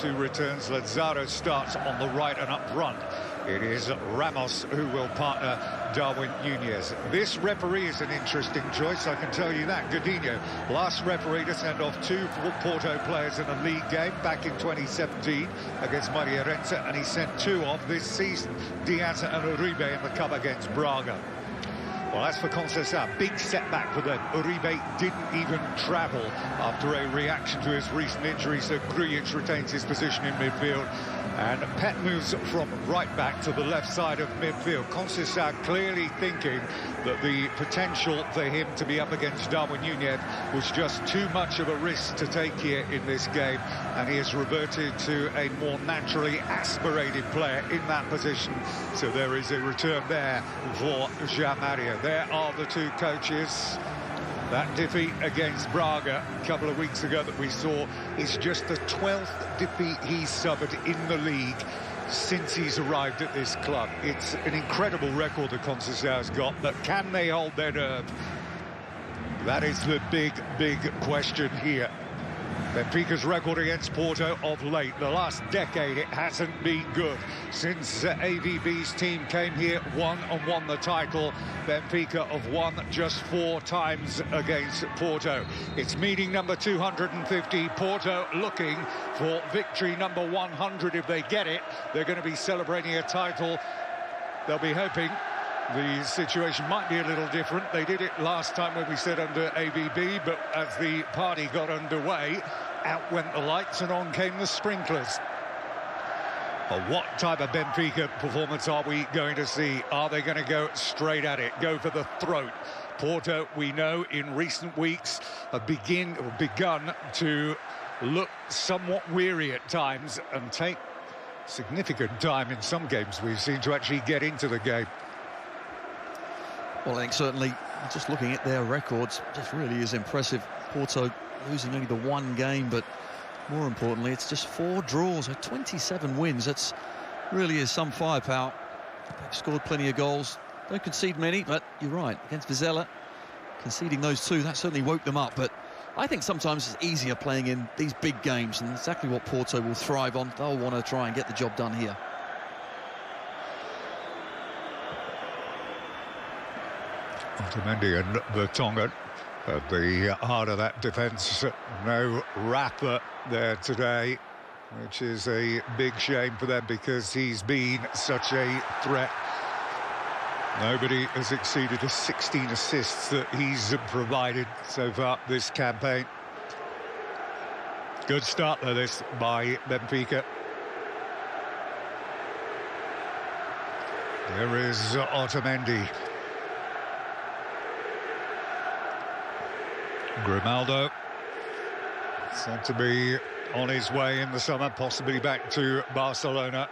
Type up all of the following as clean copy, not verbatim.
who returns. Lazaro starts on the right and up front. It is Ramos who will partner Darwin Núñez. This referee is an interesting choice, I can tell you that. Godinho, last referee to send off two Porto players in a league game back in 2017 against Mariarense, and he sent two off this season, Diaz and Uribe in the cup against Braga. Well, as for Conceição, big setback for them. Uribe didn't even travel after a reaction to his recent injury, so Grujic retains his position in midfield. And Pet moves from right back to the left side of midfield. Conceição clearly thinking that the potential for him to be up against Darwin Núñez was just too much of a risk to take here in this game, and he has reverted to a more naturally aspirated player in that position. So there is a return there for João Mario. There are the two coaches. That defeat against Braga a couple of weeks ago that we saw is just the 12th defeat he's suffered in the league since he's arrived at this club. It's an incredible record that Conceição's got, but can they hold their nerve? That is the big question here. Benfica's record against Porto of late, the last decade, it hasn't been good. Since AVB's team came here, won the title, Benfica have won just 4 times against Porto. It's meeting number 250, Porto looking for victory number 100. If they get it, they're going to be celebrating a title. They'll be hoping the situation might be a little different. They did it last time when we said under AVB, but as the party got underway, out went the lights and on came the sprinklers. But what type of Benfica performance are we going to see? Are they going to go straight at it, go for the throat? Porto, we know, in recent weeks have begun to look somewhat weary at times and take significant time in some games we've seen to actually get into the game. Well, I think certainly, just looking at their records, just really is impressive. Porto losing only the one game, but more importantly, it's just 4 draws, so 27 wins. That's really is some firepower. They've scored plenty of goals. Don't concede many, but you're right. Against Vizela, conceding those 2, that certainly woke them up. But I think sometimes it's easier playing in these big games, and exactly what Porto will thrive on. They'll want to try and get the job done here. Otamendi and Vertonghen at the heart of that defence. No Rafa there today, which is a big shame for them because he's been such a threat. Nobody has exceeded the 16 assists that he's provided so far this campaign. Good start though this by Benfica. There is Otamendi. Grimaldo, said to be on his way in the summer, possibly back to Barcelona.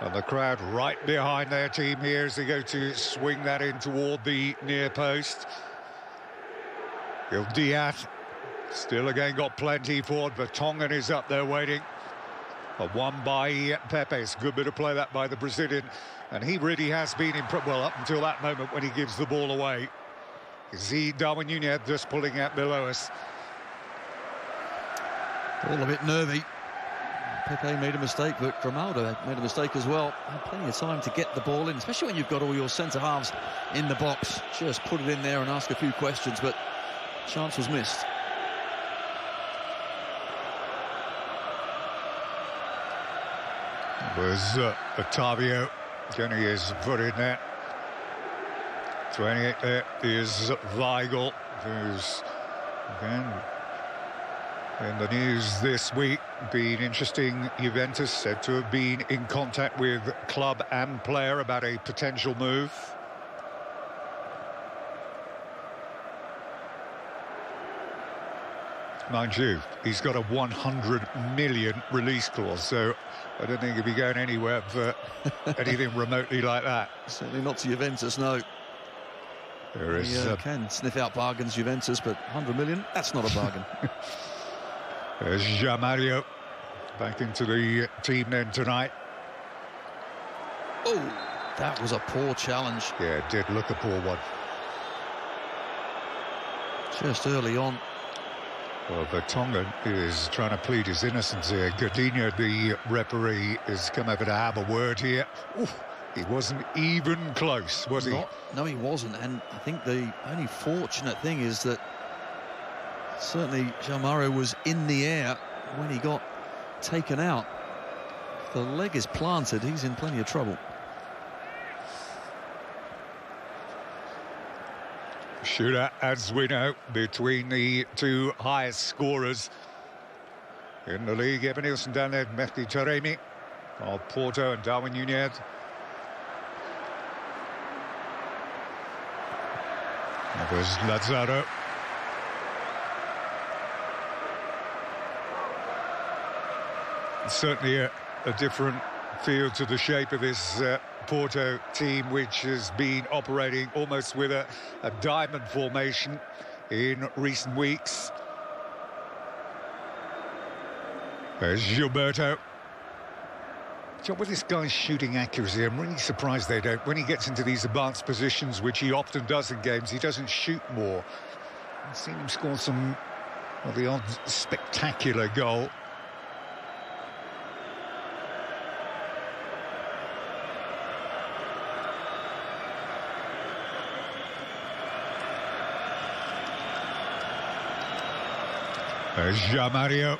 And the crowd right behind their team here as they go to swing that in toward the near post. Diaz still again got plenty forward. Vertonghen is up there waiting. A one by Pepe's. Good bit of play that by the Brazilian. And he really has been well up until that moment when he gives the ball away. You see Darwin Núñez just pulling out below us. All a bit nervy. Pepe made a mistake, but Grimaldo made a mistake as well. Had plenty of time to get the ball in, especially when you've got all your centre-halves in the box. Just put it in there and ask a few questions, but chance was missed. It was Otavio getting his foot in there. 28 there is Weigl, who's again in the news this week. Been interesting. Juventus said to have been in contact with club and player about a potential move. Mind you, he's got a 100 million release clause, so I don't think he'll be going anywhere for anything remotely like that. Certainly not to Juventus, no. There is can sniff out bargains, Juventus, but 100 million, that's not a bargain. There's João Mario back into the team then tonight. Oh, that was a poor challenge. Yeah, it did look a poor one. Just early on. Well, Vertonghen is trying to plead his innocence here. Godinho, the referee, has come over to have a word here. Oof, he wasn't even close, was he? No, he wasn't. And I think the only fortunate thing is that certainly João was in the air when he got taken out. If the leg is planted, he's in plenty of trouble. Shooter, as we know, between the two highest scorers in the league. Evan Nielsen down there, Mehdi Taremi of Porto, and Darwin Nunez. That was Lazaro. Certainly a different feel to the shape of this Porto team, which has been operating almost with a diamond formation in recent weeks. There's Gilberto. With this guy's shooting accuracy, I'm really surprised they don't. When he gets into these advanced positions, which he often does in games, he doesn't shoot more. I've seen him score some, well, the odd spectacular goal. There's João Mario.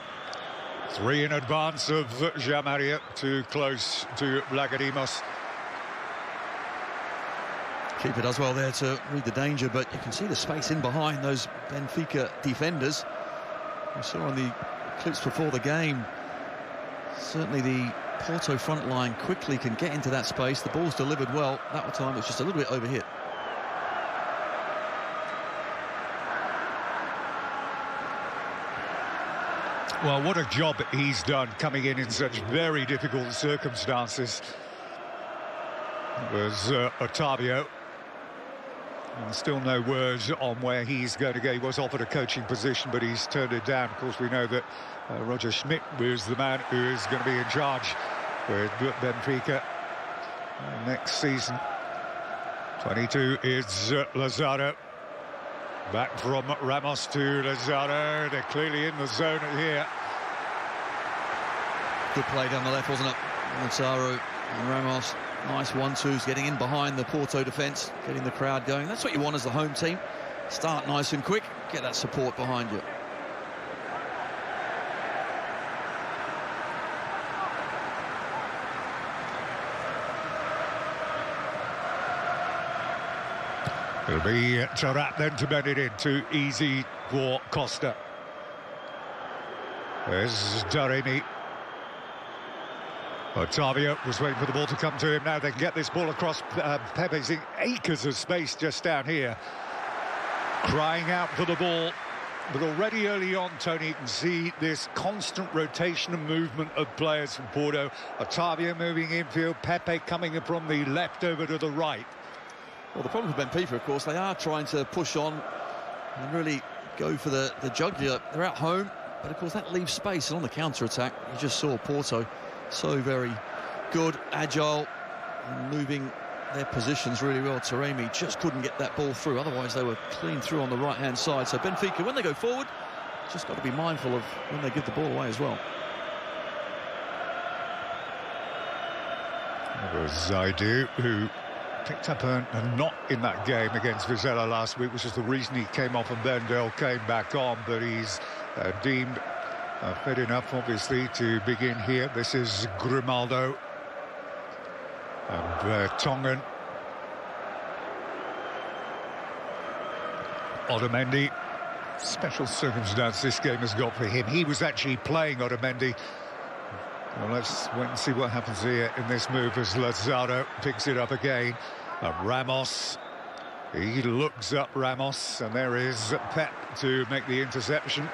3 in advance of João Mario, too close to Lagrimos. Keeper does well there to read the danger, but you can see the space in behind those Benfica defenders. We saw on the clips before the game, certainly the Porto front line quickly can get into that space. The ball's delivered well. That time it's just a little bit overhit. Well, what a job he's done coming in such very difficult circumstances. It was Otavio. And still no words on where he's going to go. He was offered a coaching position, but he's turned it down. Of course, we know that Roger Schmidt was the man who is going to be in charge with Benfica next season. 22 is Lazaro. Back from Ramos to Lazaro. They're clearly in the zone here. Good play down the left, wasn't it? Lazaro and Ramos. Nice 1-2s, getting in behind the Porto defence, getting the crowd going. That's what you want as the home team. Start nice and quick, get that support behind you. It'll be Tarat then to bend it in. Too easy for Costa. There's Taremi. Otavio was waiting for the ball to come to him. Now they can get this ball across. Pepe's in acres of space just down here. Crying out for the ball. But already early on, Tony, you can see this constant rotation and movement of players from Porto. Otavio moving infield. Pepe coming from the left over to the right. Well, the problem with Benfica, of course, they are trying to push on and really go for the jugular. They're at home, but of course that leaves space. And on the counter-attack, you just saw Porto so very good, agile, and moving their positions really well. Taremi just couldn't get that ball through. Otherwise, they were clean through on the right-hand side. So Benfica, when they go forward, just got to be mindful of when they give the ball away as well. It was Zaidu who picked up a knot in that game against Vizela last week, which is the reason he came off and Bendel came back on, but he's deemed fit enough, obviously, to begin here. This is Grimaldo and Vertonghen. Otamendi. Special circumstance this game has got for him. He was actually playing Otamendi. Well, let's wait and see what happens here in this move as Lazaro picks it up again. Ramos, he looks up Ramos, and there is Pep to make the interception.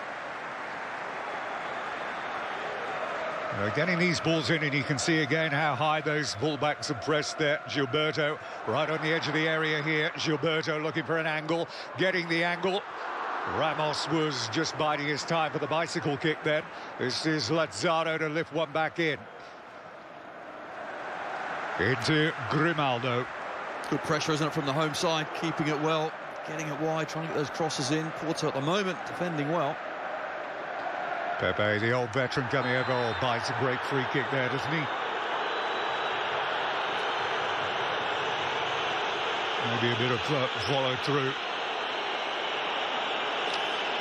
Getting these balls in, and you can see again how high those fullbacks have pressed there. Gilberto right on the edge of the area here. Gilberto looking for an angle, getting the angle. Ramos was just biding his time for the bicycle kick then. This is Lazaro to lift one back in. Into Grimaldo. Good pressure, isn't it, from the home side, keeping it well, getting it wide, trying to get those crosses in. Porto at the moment defending well. Pepe, the old veteran, coming over. Oh, buys a great free kick there, doesn't he? Maybe a bit of follow through.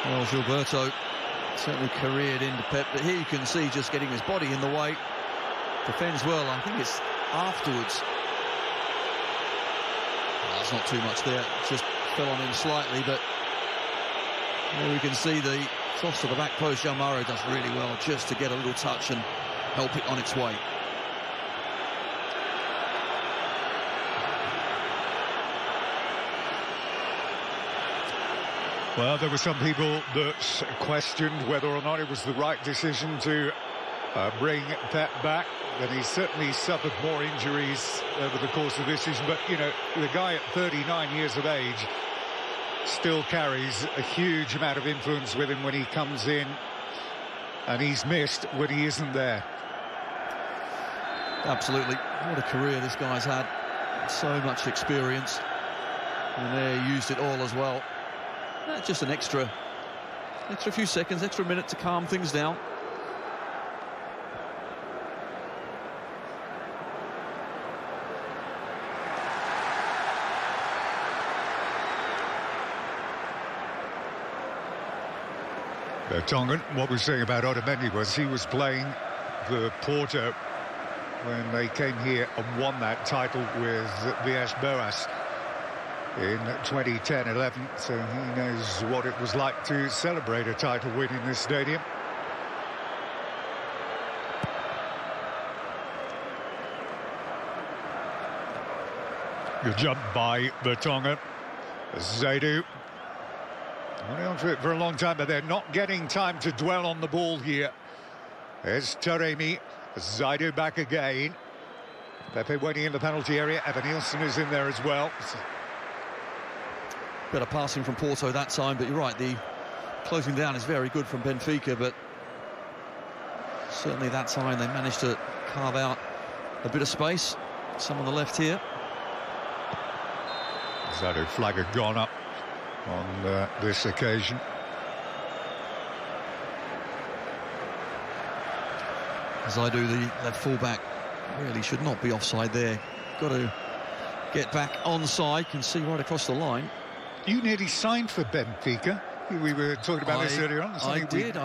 Well, Gilberto certainly careered into Pep, but here you can see just getting his body in the way. Defends well. I think it's afterwards. There's not too much there. Just fell on him slightly, but there we can see the cross to the back post. João does really well just to get a little touch and help it on its way. Well, there were some people that questioned whether or not it was the right decision to bring Pep back. And he's certainly suffered more injuries over the course of this season. But, you know, the guy at 39 years of age still carries a huge amount of influence with him when he comes in. And he's missed when he isn't there. Absolutely. What a career this guy's had. So much experience. And there he used it all as well. Just an extra few seconds, extra minute to calm things down. Tongan, what we were saying about Otamendi was he was playing for Porto when they came here and won that title with Villas Boas in 2010-11, so he knows what it was like to celebrate a title win in this stadium. Good jump by Vertonghen. Zaidu. Only on for it for a long time, but they're not getting time to dwell on the ball here. There's Taremi. Zaidu back again. Pepe waiting in the penalty area. Evan Nielsen is in there as well. Better passing from Porto that time, but you're right, the closing down is very good from Benfica, but certainly that time they managed to carve out a bit of space. Some on the left here. Zaidu flag had gone up on this occasion. Zaidu, the left fullback, really should not be offside there. Got to get back onside, can see right across the line. You nearly signed for Benfica. We were talking about this earlier on. I did.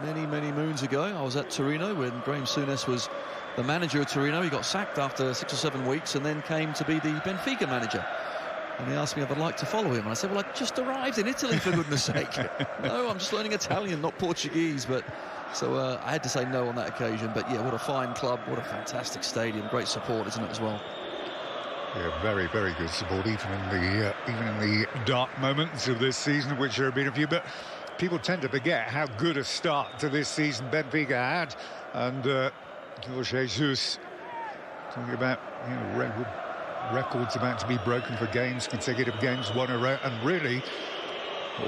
Many moons ago. I was at Torino when Graham Souness was the manager of Torino. He got sacked after 6 or 7 weeks and then came to be the Benfica manager. And he asked me if I'd like to follow him. And I said, well, I just arrived in Italy, for goodness sake. No, I'm just learning Italian, not Portuguese. But so I had to say no on that occasion. But yeah, what a fine club, what a fantastic stadium. Great support, isn't it, as well? Yeah, very good support, even in the dark moments of this season, which there have been a few. But people tend to forget how good a start to this season Benfica had, and Jorge Jesus talking about records about to be broken for games, consecutive games won a row, and really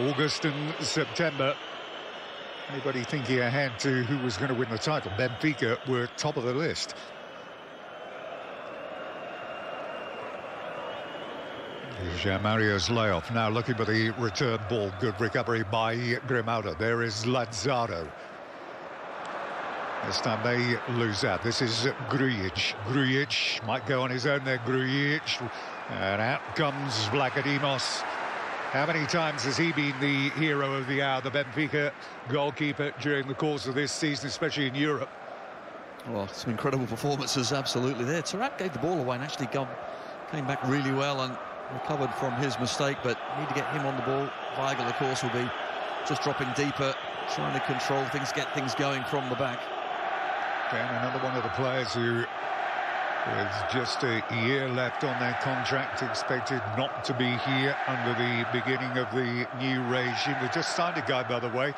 August and September. Anybody thinking ahead to who was going to win the title? Benfica were top of the list. Mario's layoff, now looking for the return ball. Good recovery by Grimaldo. There is Lazaro. This time they lose out. This is Grujic. Grujic might go on his own there. Grujic. And out comes Vlachodimos. How many times has he been the hero of the hour, the Benfica goalkeeper, during the course of this season, especially in Europe? Well, some incredible performances, absolutely there. Tarak gave the ball away and actually came back really well and recovered from his mistake, but need to get him on the ball. Weigl, of course, will be just dropping deeper, trying to control things, get things going from the back. Again, another one of the players who, with just a year left on their contract, expected not to be here under the beginning of the new regime. They just signed a guy, by the way,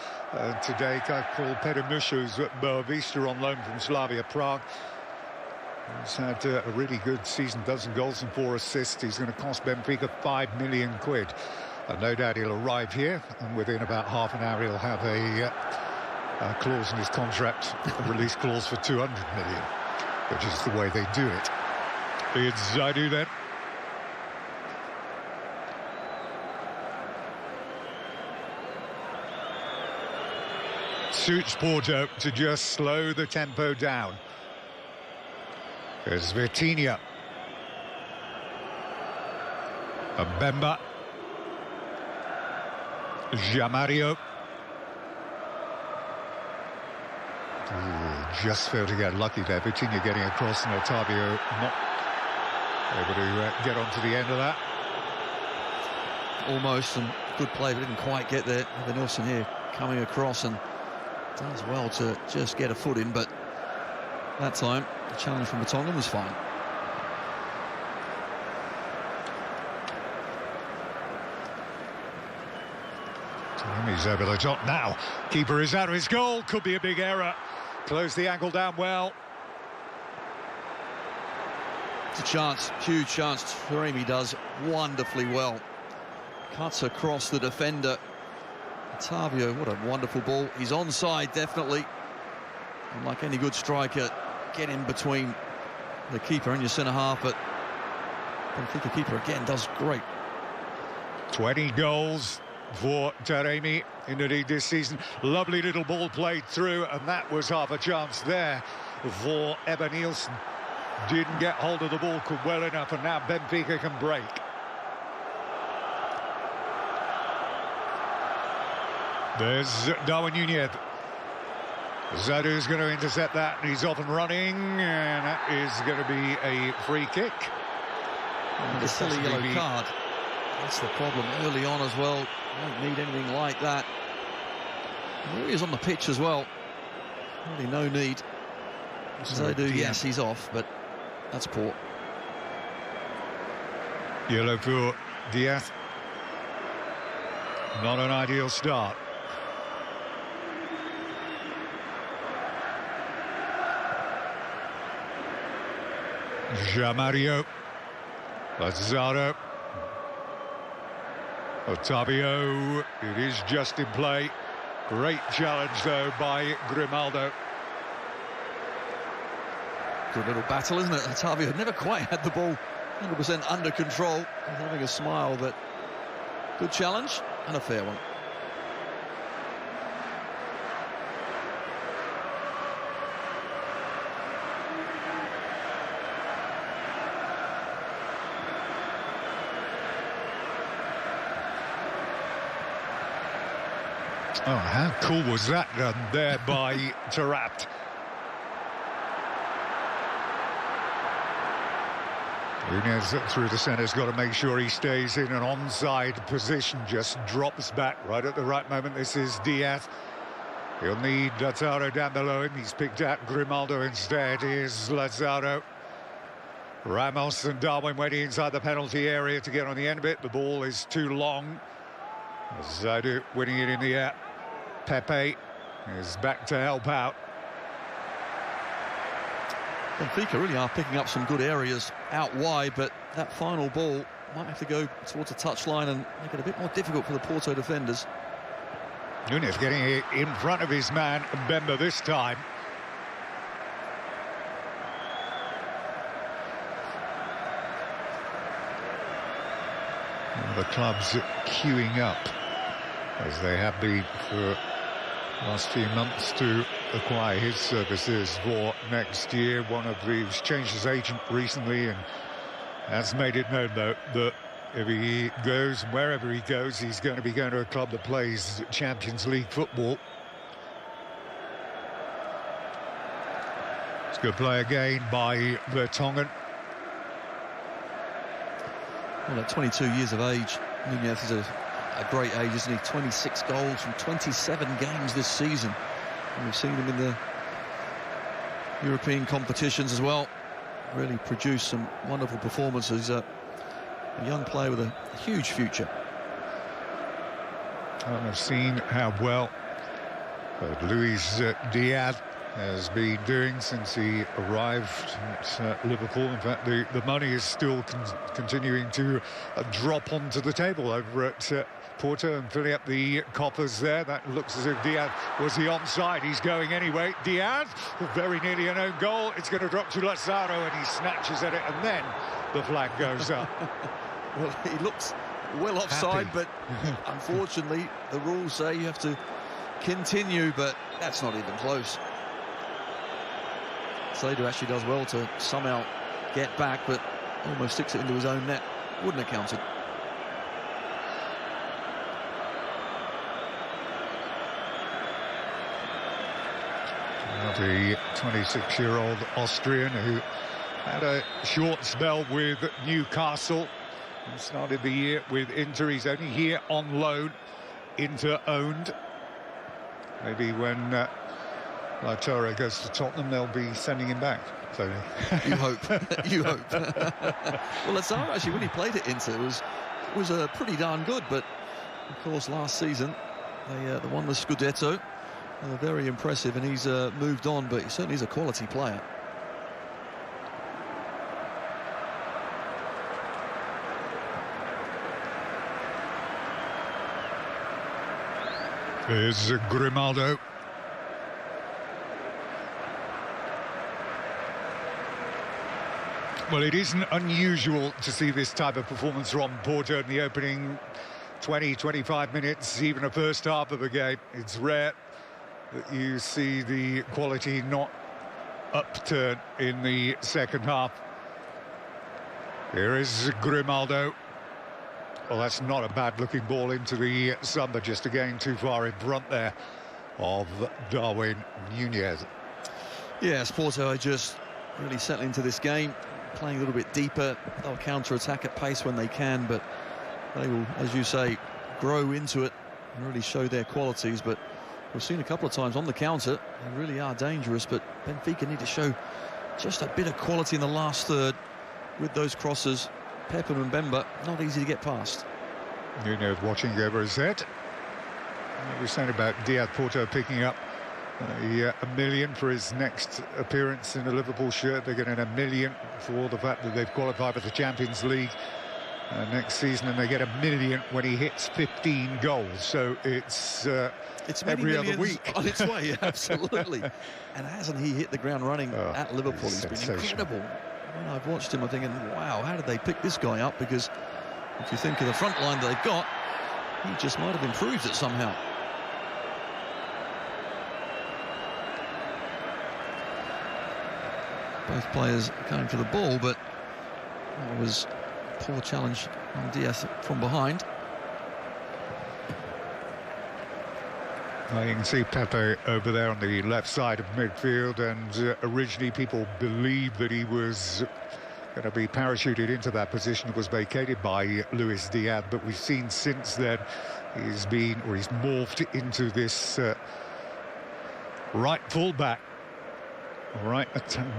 today, a guy called Petr Muš, who's at Boavista on loan from Slavia Prague. He's had a really good season, dozen goals and 4 assists. He's going to cost Benfica £5 million. And no doubt he'll arrive here, and within about half an hour he'll have a clause in his contract, a release clause for 200 million, which is the way they do it. It's Zaidu then. suits Porto to just slow the tempo down. There's Vitinha. Bemba. Jamario. Just failed to get lucky there. Vitinha getting across and Otavio not able to get onto the end of that. Almost, and good play, but didn't quite get there. Evanilson here coming across and does well to just get a foot in, but that time the challenge from Tongan was fine. He's over the top now. Keeper is out of his goal. Could be a big error. Close the angle down well. It's a chance, huge chance. Taremi does wonderfully well. Cuts across the defender. Otavio, what a wonderful ball. He's onside, definitely. And like any good striker, get in between the keeper and your centre-half, but Benfica keeper again does great. 20 goals for Taremi in the league this season. Lovely little ball played through, and that was half a chance there for Evanilson. Didn't get hold of the ball well enough, and now Benfica can break. There's Darwin Nunez. Zadu's going to intercept that, and he's off and running, and that is going to be a free kick. And a silly yellow card. That's the problem early on as well. Don't need anything like that. There he is on the pitch as well. Really no need. Zadu, yes, he's off, but that's poor. Yellow for Diaz. Not an ideal start. Jamario. Lazaro. Otavio. It is just in play. Great challenge, though, by Grimaldo. Good little battle, isn't it? Otavio had never quite had the ball 100% under control. He's having a smile, but good challenge and a fair one. Oh, how cool was that done there by Taarabt? Nunez through the centre has got to make sure he stays in an onside position, just drops back right at the right moment. This is Diaz. He'll need Lazaro down below him. He's picked out Grimaldo instead. Here's Lazaro. Ramos and Darwin waiting inside the penalty area to get on the end of it. The ball is too long. Zadu winning it in the air. Pepe is back to help out. Benfica really are picking up some good areas out wide, but that final ball might have to go towards the touchline and make it a bit more difficult for the Porto defenders. Nunez getting it in front of his man, Bemba this time. And the club's queuing up, as they have been for the last few months, to acquire his services for next year. One of these changed his agent recently and has made it known, though, that if he goes, wherever he goes, he's going to be going to a club that plays Champions League football. It's a good play again by Vertonghen. Well, at 22 years of age, Nunez is a great age, isn't he? 26 goals from 27 games this season. And we've seen him in the European competitions as well. Really produced some wonderful performances. A young player with a huge future. I've seen how well Luis Diaz has been doing since he arrived at Liverpool. In fact, the money is still continuing to drop onto the table over at Porto and filling up the coffers there. That looks as if Diaz was the onside. He's going anyway. Diaz, very nearly an own goal. It's going to drop to Lazaro, and he snatches at it, and then the flag goes up. Well, he looks well offside, but unfortunately the rules say you have to continue, but that's not even close. Slater actually does well to somehow get back, but almost sticks it into his own net. Wouldn't have counted. The 26-year-old Austrian who had a short spell with Newcastle and started the year with Inter. He's only here on loan. Inter owned. Maybe when Lautaro goes to Tottenham, they'll be sending him back. So you hope. You hope. Well, Lautaro actually, when he played at Inter, was pretty darn good. But of course, last season they won the Scudetto. Very impressive, and he's moved on, but he certainly is a quality player. There's Grimaldo. Well, it isn't unusual to see this type of performance from Porto in the opening 20-25 minutes, even a first half of a game. It's rare that you see the quality not upturn in the second half. Here is Grimaldo. Well, that's not a bad-looking ball into the Samba, just again too far in front there of Darwin Nunez. Yes, Porto are just really settling into this game, playing a little bit deeper. They'll counter-attack at pace when they can, but they will, as you say, grow into it and really show their qualities. But we've seen a couple of times on the counter, they really are dangerous, but Benfica need to show just a bit of quality in the last third with those crosses. Pep and Mbemba, not easy to get past. Nunez watching over his head. We were saying about Diaz Porto picking up a million for his next appearance in a Liverpool shirt. They're getting $1 million for the fact that they've qualified for the Champions League next season, and they get $1 million when he hits 15 goals. So it's every other week on its way. Absolutely. And hasn't he hit the ground running at Liverpool? He's been incredible. When I've watched him, I'm thinking, wow, how did they pick this guy up? Because if you think of the front line that they've got, he just might have improved it somehow. Both players going for the ball, but it was a poor challenge on Diaz from behind. Well, you can see Pepe over there on the left side of midfield, and originally people believed that he was going to be parachuted into that position. It was vacated by Luis Diaz, but we've seen since then he's morphed into this right full-back, right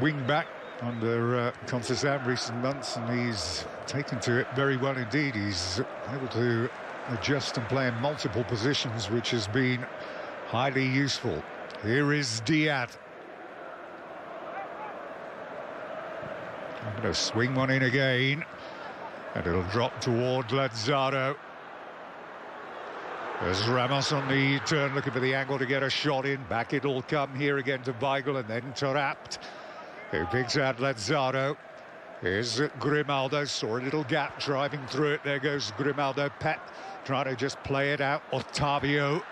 wing-back under Conceição recent months, and he's taken to it very well indeed. He's able to adjust and play in multiple positions, which has been highly useful. Here is Diaz. I'm going to swing one in again, and it'll drop toward Lazzaro. There's Ramos on the turn, looking for the angle to get a shot in. Back it'll come here again to Weigl, and then Taarabt, who picks out Lazzaro. Here's Grimaldo, saw a little gap, driving through it. There goes Grimaldo. Pep trying to just play it out. Otavio.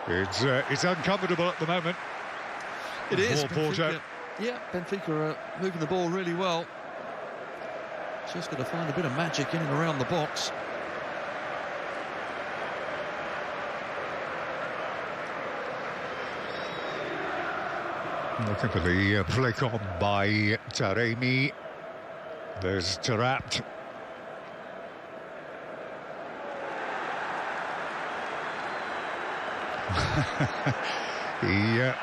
It's uncomfortable at the moment. It is. Porto. Yeah, Benfica are moving the ball really well. Just got to find a bit of magic in and around the box. Looking for the flick on by Taremi. There's Taarabt.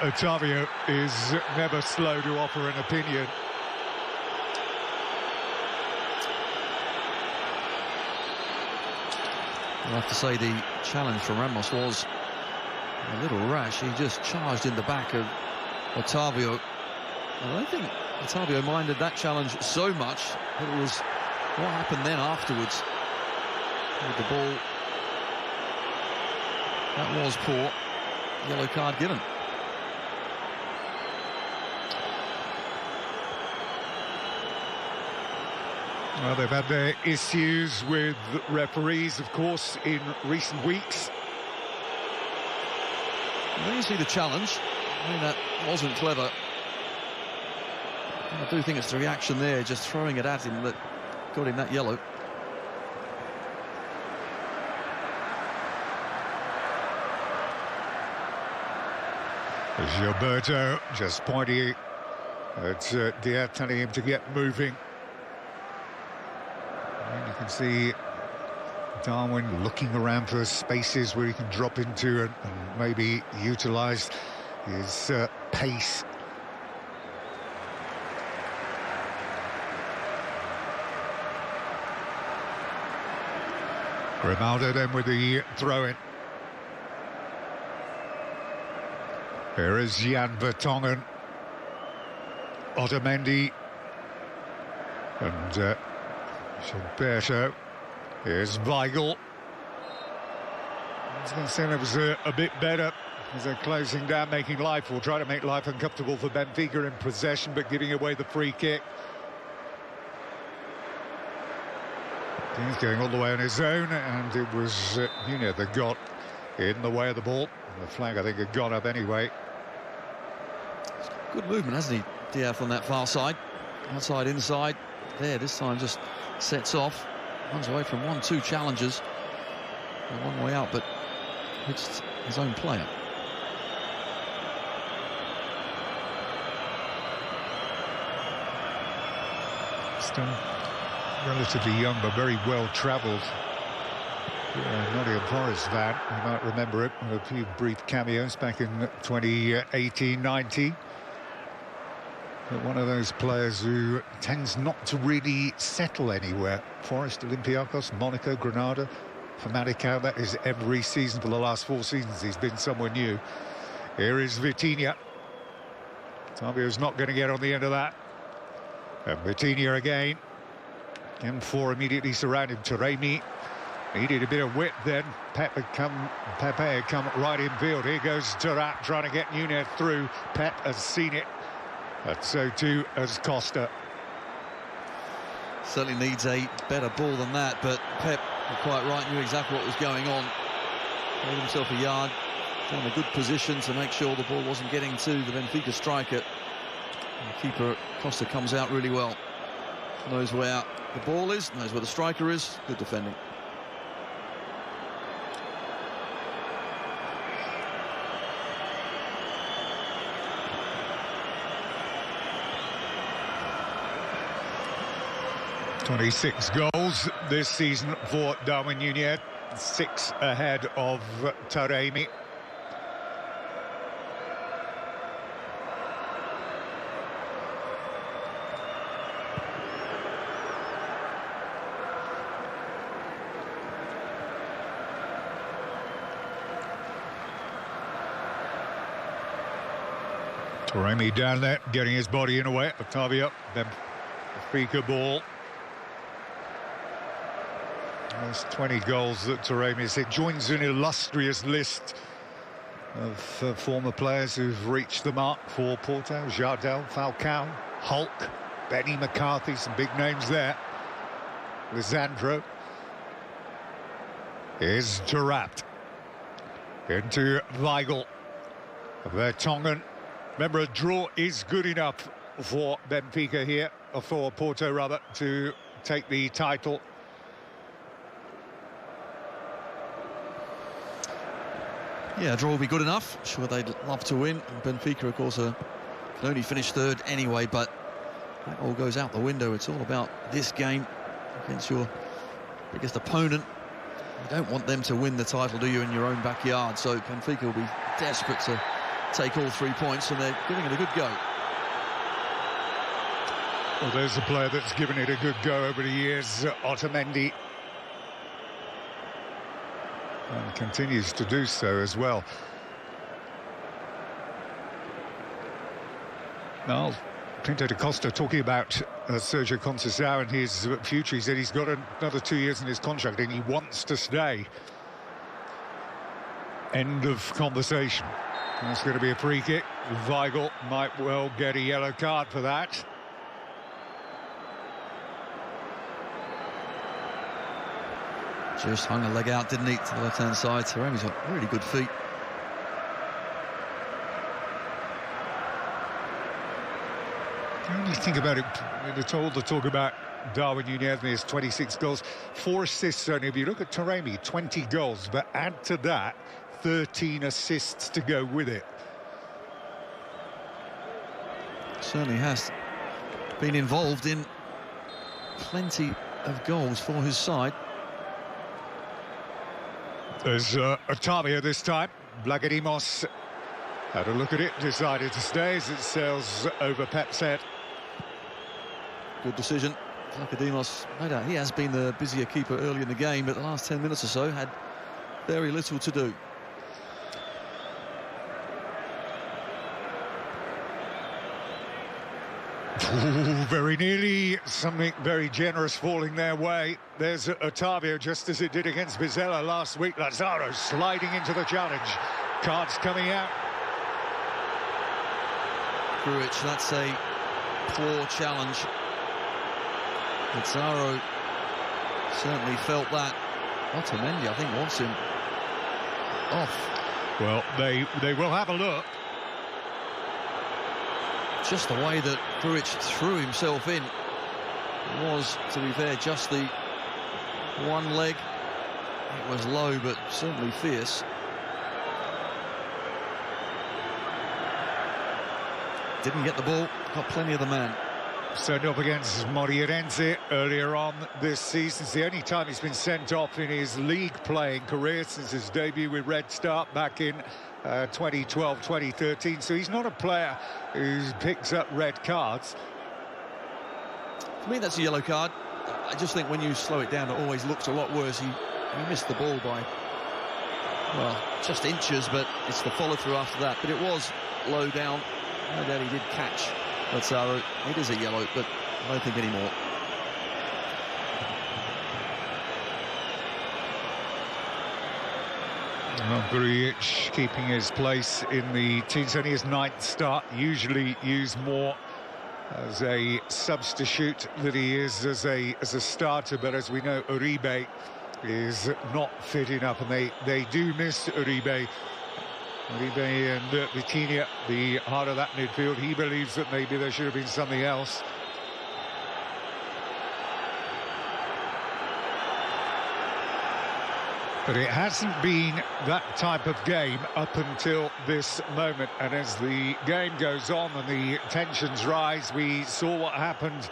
Otavio is never slow to offer an opinion. I'll have to say the challenge for Ramos was a little rash. He just charged in the back of Otavio. I don't think Otavio minded that challenge so much, but it was what happened then afterwards with the ball. That was poor. Yellow card given. Well, they've had their issues with referees, of course, in recent weeks. There you see the challenge. I mean, that wasn't clever. I do think it's the reaction there, just throwing it at him, that got him that yellow. Gilberto just pointing at Diaz, telling him to get moving. And you can see Darwin looking around for spaces where he can drop into and maybe utilise his pace. Grimaldo then with the throw-in. Here is Jan Vertonghen, Otamendi, and Gilberto. Here's Weigl. I was going to say that was a bit better as they're closing down, making life, or trying to make life uncomfortable for Benfica in possession, but giving away the free kick. He's going all the way on his own, and it was Nunez that got in the way of the ball. The flag, I think, had gone up anyway. Good movement, hasn't he, Diaz, on that far side? Outside, inside. There, this time just sets off. Runs away from 1-2 challenges. A long way out, but hits his own player. Still relatively young, but very well travelled. Nottingham Forest fan, you might remember it, a few brief cameos back in 2018-19. But one of those players who tends not to really settle anywhere. Forest, Olympiacos, Monaco, Granada, Famalicão. That is every season for the last 4 seasons. He's been somewhere new. Here is Vitinha. Tavio's not going to get on the end of that. And Vitinha again. And 4 immediately surround him. Taremi needed a bit of width then. Pepe had come right in field. Here goes Tarat trying to get Nunez through. Pep has seen it. And so too has Costa. Certainly needs a better ball than that, but Pep, you're quite right, knew exactly what was going on. Made himself a yard, found a good position to make sure the ball wasn't getting to the Benfica striker. And the keeper, Costa, comes out really well. Knows where the ball is, knows where the striker is. Good defending. "26 goals this season for Darwin Nunez, 6 ahead of Taremi. Taremi down there, getting his body in a way. Octavio, then Benfica ball. There's 20 goals that Taremi. It joins an illustrious list of former players who've reached the mark for Porto. Jardel, Falcao, Hulk, Benny McCarthy, some big names there. Lisandro. Is Tarat. Into Weigl. Vertonghen. Remember, a draw is good enough for Benfica here, or for Porto rather, to take the title. Yeah, a draw will be good enough. I'm sure they'd love to win. And Benfica, of course, can only finish 3rd anyway, but that all goes out the window. It's all about this game against your biggest opponent. You don't want them to win the title, do you, in your own backyard? So Benfica will be desperate to take all 3 points, and they're giving it a good go. Well, there's a player that's given it a good go over the years, Otamendi. And continues to do so as well. Now, Pinto da Costa talking about Sergio Conceição and his future. He said he's got another 2 years in his contract and he wants to stay. End of conversation. That's going to be a free kick. Weigl might well get a yellow card for that. Just hung a leg out, didn't he, to the left-hand side. Taremi's got really good feet. When you think about it, all the talk about Darwin Núñez and his 26 goals, 4 assists only. If you look at Taremi, 20 goals, but add to that 13 assists to go with it. Certainly has been involved in plenty of goals for his side. There's Otavio this time. Blagedimos had a look at it, decided to stay as it sails over Pep's head. Good decision. Blagedimos, no doubt he has been the busier keeper early in the game, but the last 10 minutes or so had very little to do. Ooh, very nearly something very generous falling their way. There's Otavio, just as it did against Vizela last week. Lazaro sliding into the challenge. Cards coming out. Grujic, that's a poor challenge. Lazaro certainly felt that. Otamendi, I think, wants him off. Well, they will have a look. Just the way that Grujic threw himself in was, to be fair, just the one leg. It was low, but certainly fierce. Didn't get the ball, got plenty of the man. Sent up against Moreirense earlier on this season. It's the only time he's been sent off in his league playing career since his debut with Red Star back in 2012, 2013. So he's not a player who picks up red cards. For me, that's a yellow card. I just think when you slow it down, it always looks a lot worse. He missed the ball by, well, just inches, but it's the follow-through after that. But it was low down. No doubt he did catch Lazaro. It is a yellow, but I don't think anymore. Grujic keeping his place in the team. It's only his 9th start, usually used more as a substitute than he is as a starter. But as we know, Uribe is not fit enough, and they do miss Uribe. Uribe and Vitinha, the heart of that midfield. He believes that maybe there should have been something else. But it hasn't been that type of game up until this moment. And as the game goes on and the tensions rise, we saw what happened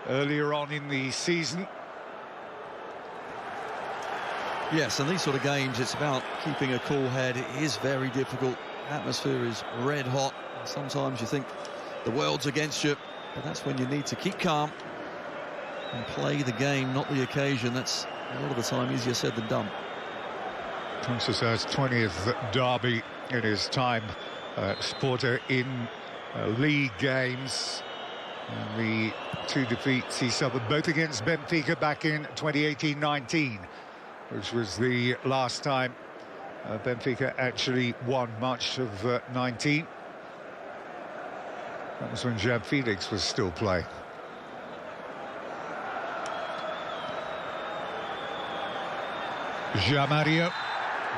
earlier on in the season. Yes, and these sort of games, it's about keeping a cool head. It is very difficult. Atmosphere is red hot. Sometimes you think the world's against you, but that's when you need to keep calm and play the game, not the occasion. That's a lot of the time easier said than done. Conceição's 20th derby in his time at FCPorto in league games. And the 2 defeats he suffered, both against Benfica back in 2018-19, which was the last time Benfica actually won March of 19. That was when João Felix was still playing. Jamario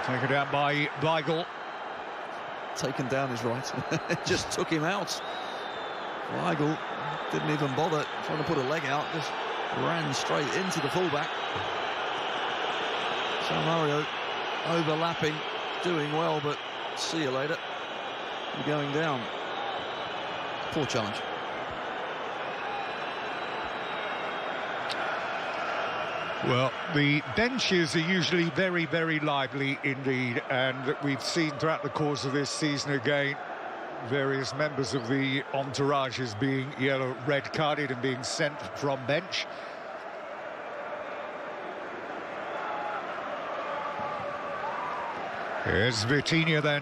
taken down by Weigl. Taken down is right. Just took him out. Weigl didn't even bother trying to put a leg out, just ran straight into the fullback. Jamario overlapping, doing well, but see you later. You're going down. Poor challenge. Well, the benches are usually very, very lively indeed, and we've seen throughout the course of this season again various members of the entourages being yellow, red carded and being sent from bench. Here's Vitinha then.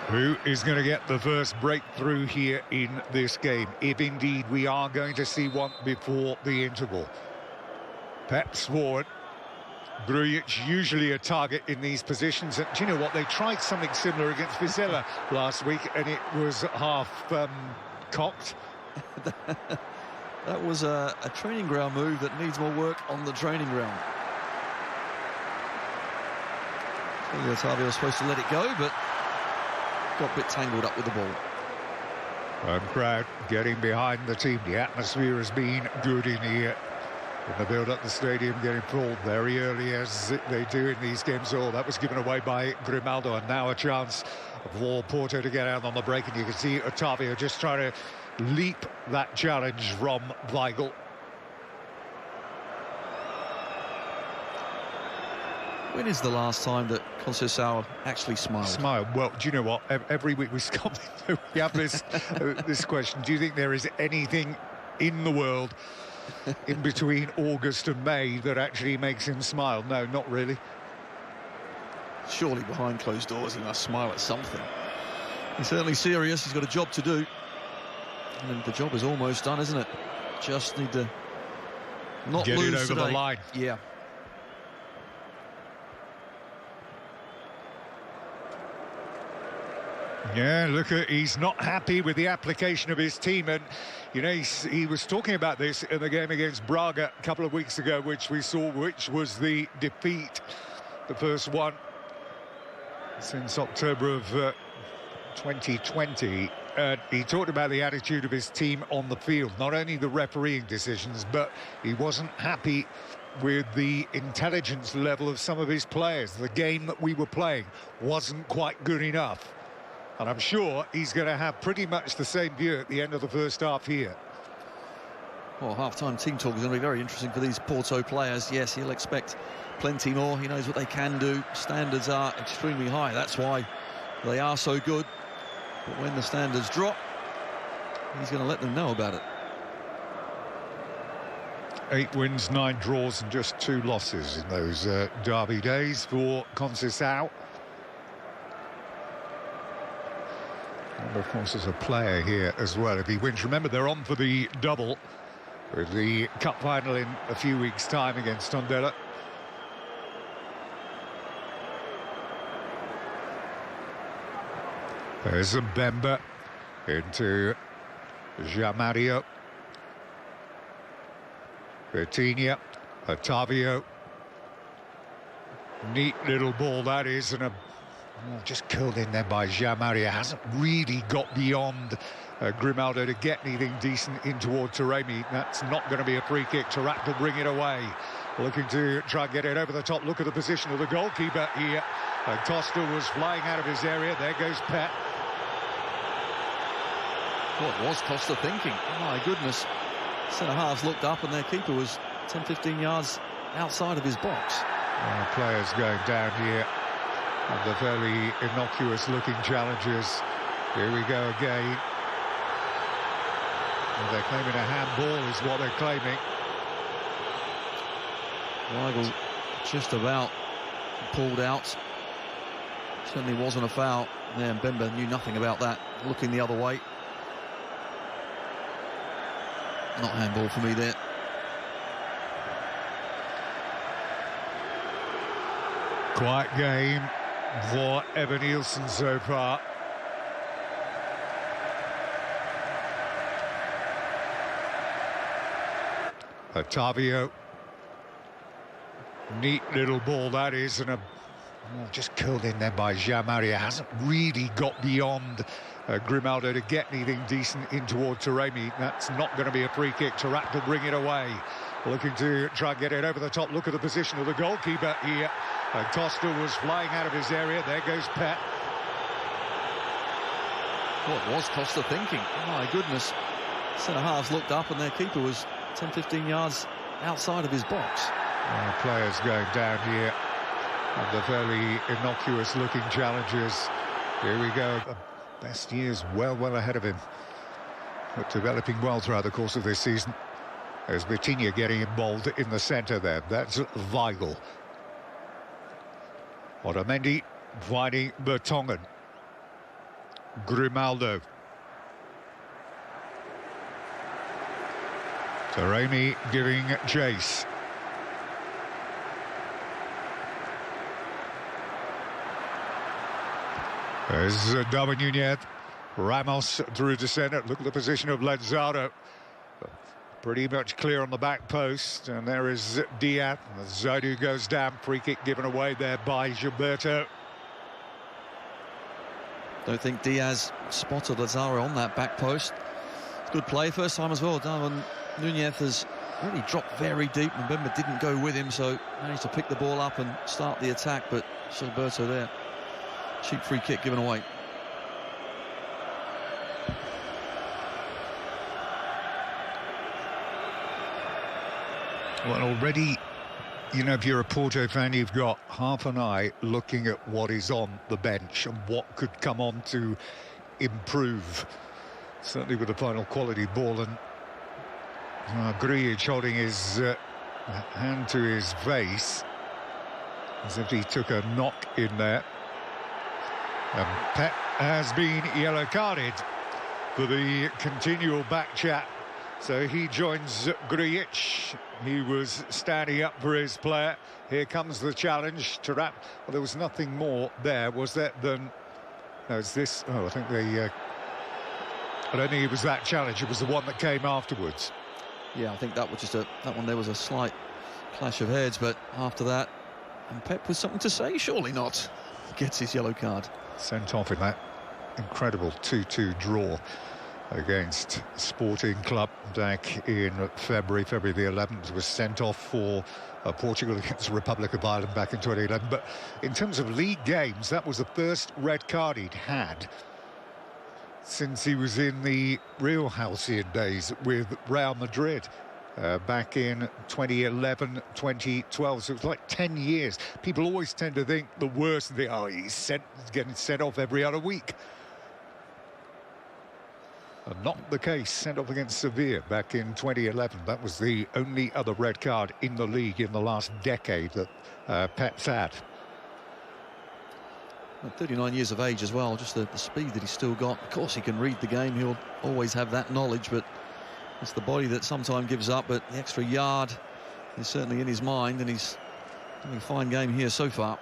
Who is going to get the first breakthrough here in this game, if indeed we are going to see one before the interval? Pep's forward. Grujic usually a target in these positions. And do you know what? They tried something similar against Vizela last week, and it was half cocked. That was a training ground move that needs more work on the training ground. Otavio was supposed to let it go, but got a bit tangled up with the ball. Home crowd getting behind the team. The atmosphere has been good in here. In the build-up, the stadium getting full very early, as they do in these games. Oh, that was given away by Grimaldo, and now a chance for Porto to get out on the break. And you can see Otavio just trying to leap that challenge from Weigl. When is the last time that Conceição actually smiled? Well, do you know what? Every week we have this question. Do you think there is anything in the world in between August and May that actually makes him smile? No, not really. Surely behind closed doors he must smile at something. He's certainly serious. He's got a job to do. And the job is almost done, isn't it? Just need to not get lose it over today. the line. Yeah. Yeah, he's not happy with the application of his team, and you know he was talking about this in the game against Braga a couple of weeks ago, which we saw, which was the defeat, the first one since October of 2020. He talked about the attitude of his team on the field, not only the refereeing decisions, but he wasn't happy with the intelligence level of some of his players. The game that we were playing wasn't quite good enough. And I'm sure he's going to have pretty much the same view at the end of the first half here. Well, half-time team talk is going to be very interesting for these Porto players. Yes, he'll expect plenty more. He knows what they can do. Standards are extremely high. That's why they are so good. But when the standards drop, he's going to let them know about it. 8 wins, 9 draws and just 2 losses in those derby days for Conceição. And of course, as a player here as well, if he wins, remember they're on for the double with the cup final in a few weeks' time against Tondela. There's Mbemba into Jamario, Vitinha, Otavio. Neat little ball that is, and just curled in there by Jamario. Hasn't really got beyond Grimaldo to get anything decent in toward Taremi. That's not going to be a free kick. Tarak will bring it away. Looking to try and get it over the top. Look at the position of the goalkeeper here. Costa was flying out of his area. There goes Pep. What was Costa thinking? Oh, my goodness. Centre-halves looked up and their keeper was 10-15 yards outside of his box. Players going down here. And the fairly innocuous-looking challenges. Here we go again. Well, they're claiming a handball is what they're claiming. Weigl just about pulled out. Certainly wasn't a foul. There, Mbemba knew nothing about that. Looking the other way. Not handball for me there. Quiet game for Evan Nielsen so far. Otavio. Neat little ball that is, and just curled in there by Jamario. Hasn't really got beyond Grimaldo to get anything decent in toward Taremi. That's not going to be a free kick. Tarak will bring it away. Looking to try and get it over the top. Look at the position of the goalkeeper here. Costa was flying out of his area. There goes Pep. What was Costa thinking? Oh, my goodness. Centre-halves looked up and their keeper was 10-15 yards outside of his box. Players going down here. And the fairly innocuous-looking challenges. Here we go. The best years well ahead of him. But developing well throughout the course of this season. There's Vitinha getting involved in the centre there. That's Weigl. Otamendi finding Bertongen. Grimaldo. Taremi giving chase. There's Darwin Nunez. Ramos through to centre. Look at the position of Lenzado. Pretty much clear on the back post. And there is Diaz. Zaidu goes down. Free kick given away there by Gilberto. Don't think Diaz spotted Lazaro on that back post. Good play first time as well. Darwin Nunez has really dropped very deep, and Bemba didn't go with him, so managed to pick the ball up and start the attack, but Gilberto there. Cheap free kick given away. Well, already, you know, if you're a Porto fan, you've got half an eye looking at what is on the bench and what could come on to improve. Certainly with the final quality ball, and Grujic holding his hand to his face as if he took a knock in there. And Pep has been yellow carded for the continual back chat, so he joins Grujic. He was standing up for his player. Here comes the challenge to wrap. Well, there was nothing more there, was there, than... No, it's this... Oh, I think they... I don't think it was that challenge. It was the one that came afterwards. Yeah, I think that was just that one there was a slight clash of heads, but after that, and Pep with something to say, surely not. Gets his yellow card. Sent off in that incredible 2-2 draw against Sporting Club back in February the 11th. Was sent off for Portugal against the Republic of Ireland back in 2011. But in terms of league games, that was the first red card he'd had since he was in the Real Halcyon days with Real Madrid back in 2011, 2012. So it was like 10 years. People always tend to think the worst, he's getting sent off every other week. And not the case. Sent off against Sevilla back in 2011. That was the only other red card in the league in the last decade that Pep's had. 39 years of age as well, just the speed that he's still got. Of course, he can read the game. He'll always have that knowledge, but it's the body that sometimes gives up. But the extra yard is certainly in his mind, and he's having a fine game here so far.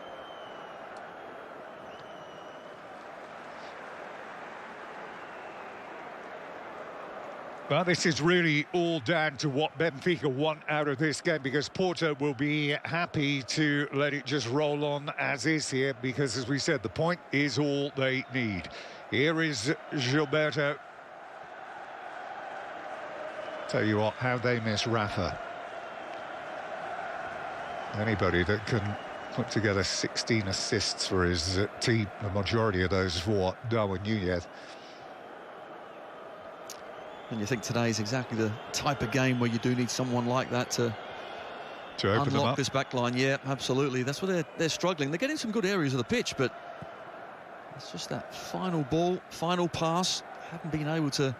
Well, this is really all down to what Benfica want out of this game, because Porto will be happy to let it just roll on as is here, because, as we said, the point is all they need. Here is Gilberto. Tell you what, how they miss Rafa. Anybody that can put together 16 assists for his team, the majority of those for Darwin Nunez. And you think today is exactly the type of game where you do need someone like that to open unlock this back line. Yeah, absolutely. That's where they're struggling. They're getting some good areas of the pitch, but it's just that final ball, final pass, haven't been able to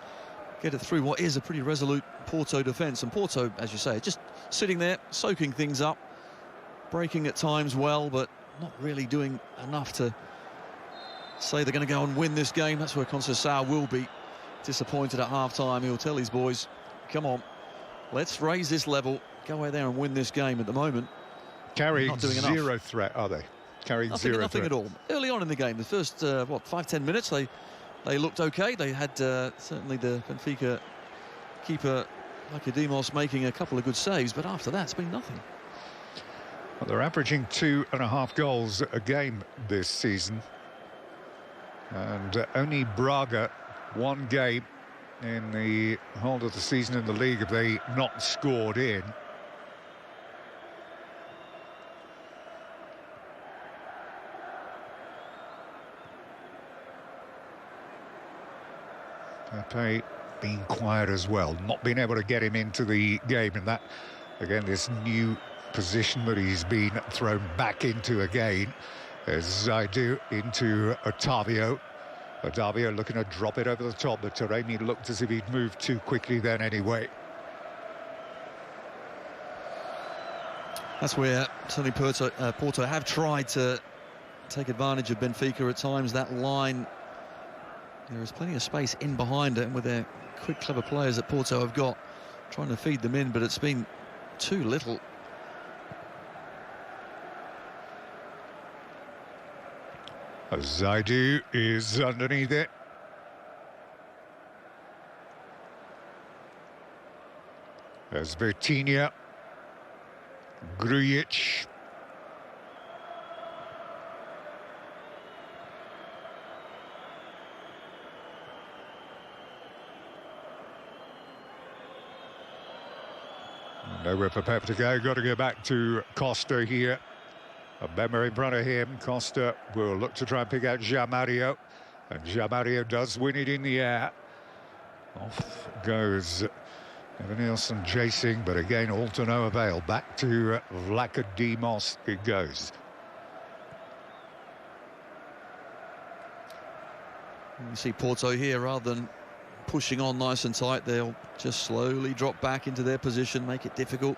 get it through what is a pretty resolute Porto defence. And Porto, as you say, just sitting there, soaking things up, breaking at times well, but not really doing enough to say they're going to go and win this game. That's where Conceição will be disappointed at half-time. He'll tell his boys, come on, let's raise this level, go out there and win this game. At the moment, carrying zero threat, are they? Carrying nothing threat. At all. Early on in the game, the first 5-10 minutes, they looked okay. They had certainly the Benfica keeper Lacadimos making a couple of good saves, but after that it's been nothing. Well, they're averaging 2.5 goals a game this season, and only Braga, one game in the whole of the season in the league have they not scored in. Pepe being quiet as well, not being able to get him into the game, and that, again, this new position that he's been thrown back into again, as Zaidu into Otavio. Otavio looking to drop it over the top, but Taremi looked as if he'd moved too quickly then anyway. That's where certainly Porto have tried to take advantage of Benfica at times. That line, there is plenty of space in behind it, and with their quick, clever players that Porto have got, trying to feed them in, but it's been too little. Zaidu is underneath it. There's Vitinha. Grujic. Nowhere for Pep to go. Got to go back to Costa here. A Bemmer in front of him. Costa will look to try and pick out Jamario. And Jamario does win it in the air. Off goes Evan chasing, but again, all to no avail. Back to Vlachodimos it goes. You see Porto here, rather than pushing on nice and tight, they'll just slowly drop back into their position, make it difficult.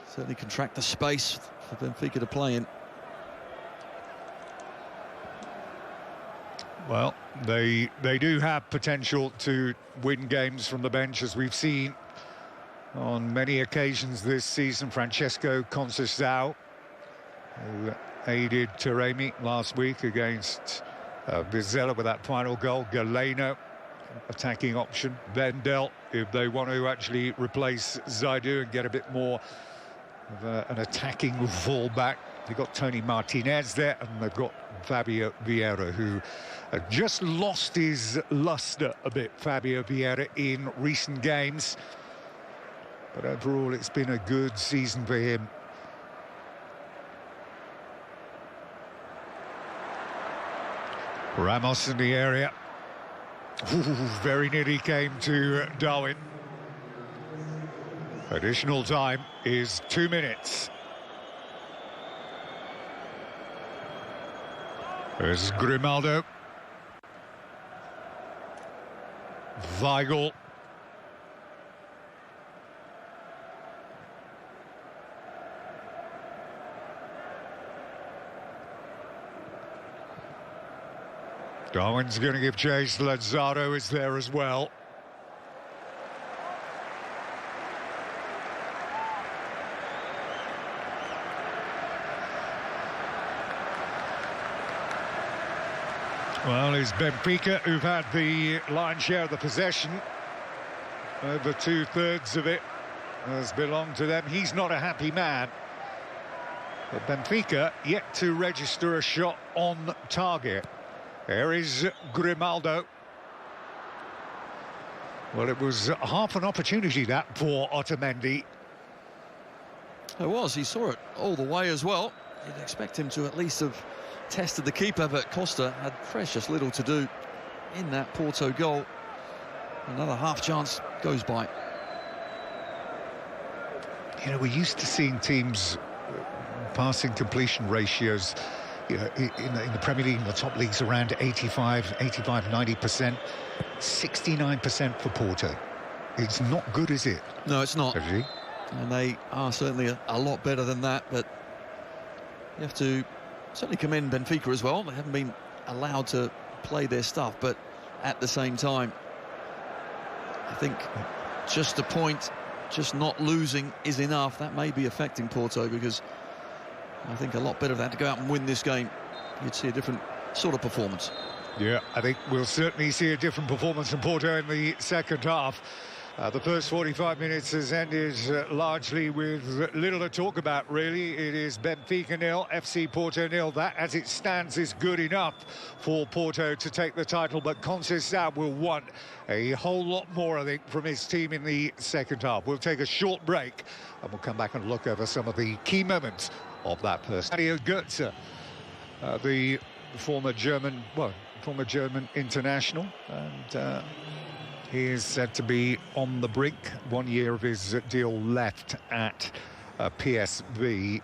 Certainly contract the space for Benfica to play in. Well, they do have potential to win games from the bench, as we've seen on many occasions this season. Francesco Conceição, who aided Taremi last week against Vizela with that final goal. Galeno, attacking option. Vendel, if they want to actually replace Zaidu and get a bit more of an attacking fullback. They've got Tony Martinez there, and they've got Fabio Vieira, who just lost his lustre a bit, Fabio Vieira, in recent games. But overall, it's been a good season for him. Ramos in the area. Ooh, very nearly came to Darwin. Additional time is 2 minutes. There's Grimaldo. Weigl. Darwin's going to give chase. Lazaro is there as well. Well, it's Benfica who've had the lion's share of the possession. Over 2/3 of it has belonged to them. He's not a happy man. But Benfica yet to register a shot on target. There is Grimaldo. Well, it was half an opportunity, that, for Otamendi. It was. He saw it all the way as well. You'd expect him to at least have tested the keeper, but Costa had precious little to do in that Porto goal. Another half chance goes by. You know, we're used to seeing teams passing completion ratios, you know, in the Premier League, in the top leagues, around 85, 90%. 69% for Porto. It's not good, is it? No, it's not. Actually. And they are certainly a lot better than that, but you have to certainly commend Benfica as well. They haven't been allowed to play their stuff, but at the same time, I think just a point, just not losing is enough. That may be affecting Porto, because I think a lot better than to go out and win this game. You'd see a different sort of performance. Yeah, I think we'll certainly see a different performance from Porto in the second half. The first 45 minutes has ended largely with little to talk about, really. It is Benfica 0, FC Porto 0. That, as it stands, is good enough for Porto to take the title, but Conceição will want a whole lot more, I think, from his team in the second half. We'll take a short break, and we'll come back and look over some of the key moments of that first. Mario Götze, the former German international, and he is said to be on the brink. 1 year of his deal left at PSV.